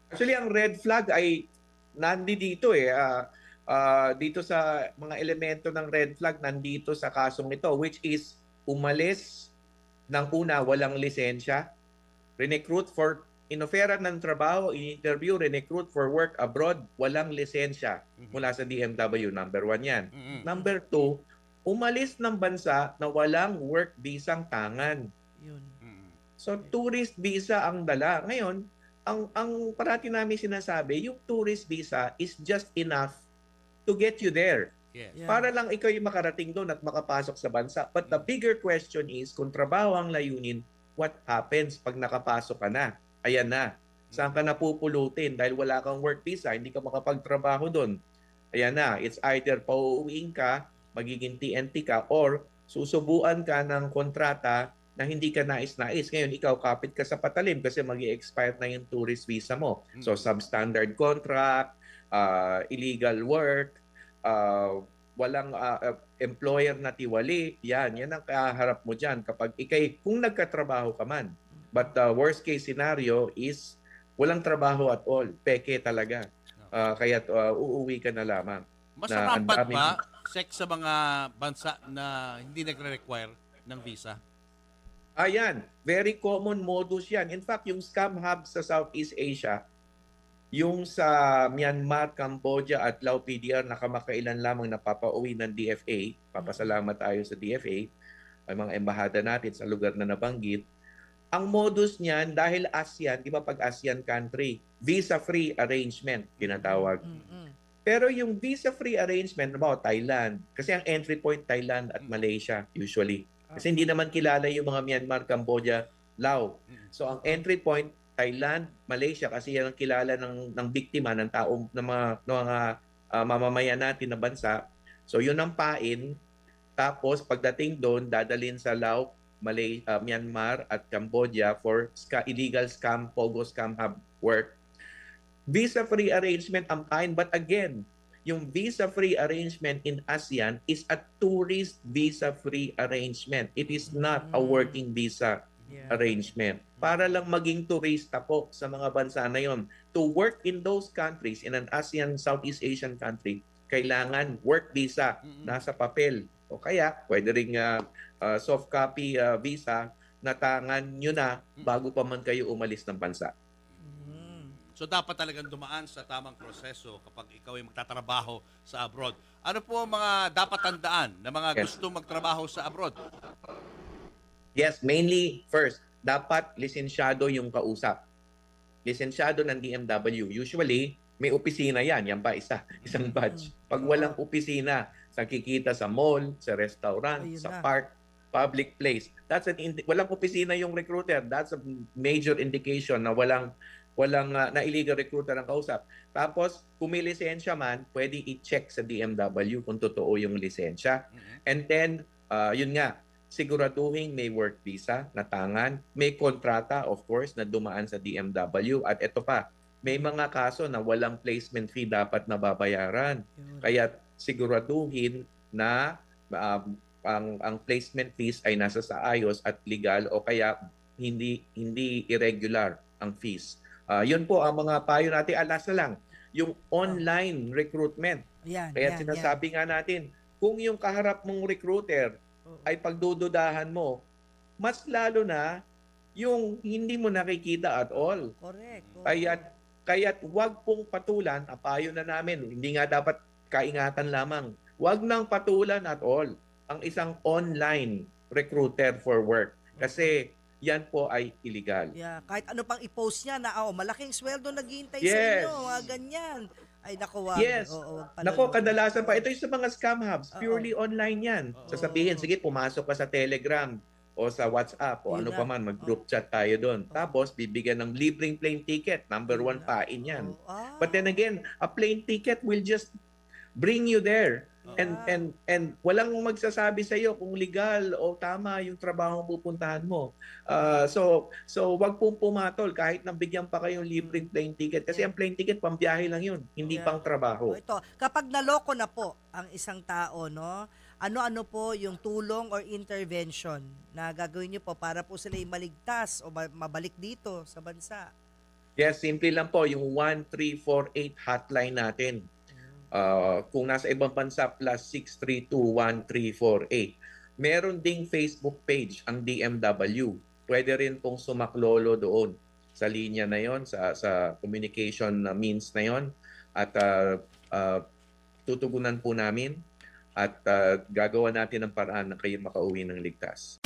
Actually, ang red flag ay nandito dito sa mga elemento ng red flag nandito sa kasong ito, which is umalis ng una walang lisensya, recruit for inoferan ng trabaho, in-interview, recruit for work abroad, walang lisensya mula sa DMW. Number one yan. Mm-mm. Number two, umalis ng bansa na walang work visang tangan. Yun. Mm-mm. So tourist visa ang dala. Ngayon, ang parati namin sinasabi, yung tourist visa is just enough to get you there. Yes. Yeah. Para lang ikaw yung makarating doon at makapasok sa bansa. But the bigger question is, kung trabaho ang layunin, what happens pag nakapasok ka na? Ayan na. Saan ka napupulutin? Dahil wala kang work visa, hindi ka makapagtrabaho doon. Ayan na. It's either pauuwiin ka, magiging TNT ka, or susubuan ka ng kontrata na hindi ka nais-nais. Ngayon, ikaw kapit ka sa patalim kasi mag-i-expire na yung tourist visa mo. So, substandard contract, illegal work, walang employer na tiwali, yan ang kaharap mo dyan kapag kung nagkatrabaho ka man. But the worst case scenario is walang trabaho at all, peke talaga. Kaya uuwi ka na lamang. Mas Na ang rampant daming- ba sex sa mga bansa na hindi nagre-require ng visa? Ayan, very common modus yan. In fact, yung scam hub sa Southeast Asia, yung sa Myanmar, Cambodia at Lao PDR na kamakailan lamang napapauwi ng DFA, papasalamat tayo sa DFA, ay mga embahada natin sa lugar na nabanggit, ang modus niyan dahil ASEAN, di ba pag ASEAN country, visa-free arrangement, tinatawag. Pero yung visa-free arrangement, Thailand, kasi ang entry point Thailand at Malaysia usually. Kasi hindi naman kilala yung mga Myanmar, Cambodia, Lao. So ang entry point Thailand, Malaysia kasi yan ang kilala ng biktima ng taong ng mga mamamayan natin na bansa. So yun ang pain. Tapos pagdating doon, dadalhin sa Lao, Myanmar at Cambodia for illegal scam, pogo scam hub work. Visa-free arrangement ang pain. But again, yung visa-free arrangement in ASEAN is a tourist visa-free arrangement. It is not a working visa arrangement. Para lang maging turista po sa mga bansa na yon. To work in those countries, in an ASEAN, Southeast Asian country, kailangan work visa, nasa papel. O kaya, pwede rin soft copy visa na tangan nyo na bago pa man kayo umalis ng bansa. So dapat talagang dumaan sa tamang proseso kapag ikaw ay magtatrabaho sa abroad. Ano po ang mga dapat tandaan ng mga gusto magtrabaho sa abroad? Yes, mainly first, dapat lisensyado yung kausap. Lisensyado ng DMW. Usually, may opisina yan. Yan pa isang batch. Pag walang opisina, kikita sa mall, sa restaurant, sa park, public place. Walang opisina yung recruiter. That's a major indication na walang na illegal recruiter ang kausap. Tapos, kung may lisensya man, pwede i-check sa DMW kung totoo yung lisensya. And then, yun nga, siguraduhin may work visa na tangan, may kontrata, of course, na dumaan sa DMW. At ito pa, may mga kaso na walang placement fee dapat na babayaran. Kaya siguraduhin na ang placement fees ay nasa sa ayos at legal o kaya hindi irregular ang fees. Yun po ang mga payo natin. Alas na lang, yung online recruitment. Kaya sinasabi nga natin, kung yung kaharap mong recruiter ay pagdududahan mo, mas lalo na yung hindi mo nakikita at all. Correct. Kaya't wag pong patulan, ang payo na namin, hindi nga dapat kaingatan lamang. Wag nang patulan at all ang isang online recruiter for work. Kasi yan po ay illegal. Yeah, kahit ano pang i-post niya na malaking sweldo naghihintay sa Yes. inyo, mga ganyan. Ay naku, wag. Yes. Wag pala. Nako, kadalasan pa. Ito yung sa mga scam hubs. Purely online yan. Sasabihin, sige, pumasok ka sa Telegram o sa WhatsApp o Yun ano na. pa man, mag-group chat tayo doon. Tapos, bibigyan ng libreng plane ticket. Number one pain yan. But then again, a plane ticket will just bring you there. And walang magsasabi sa iyo kung legal o tama yung trabaho pupuntahan mo. So wag pong pumatol kahit nabigyan pa kayong libreng plane ticket kasi ang plane ticket pambiyahe lang yun, hindi pang trabaho. Ito, kapag naloko na po ang isang tao, no? Ano-ano po yung tulong or intervention na gagawin niyo po para po sila maligtas o mabalik dito sa bansa? Yes, simple lang po yung 1348 hotline natin. Kung nasa ibang bansa, +632-1348. Meron ding Facebook page ang DMW. Pwede rin pong sumaklolo doon sa linya na yon, sa communication means na yon, at tutugunan po namin at gagawa natin ang paraan na kayo makauwi ng ligtas.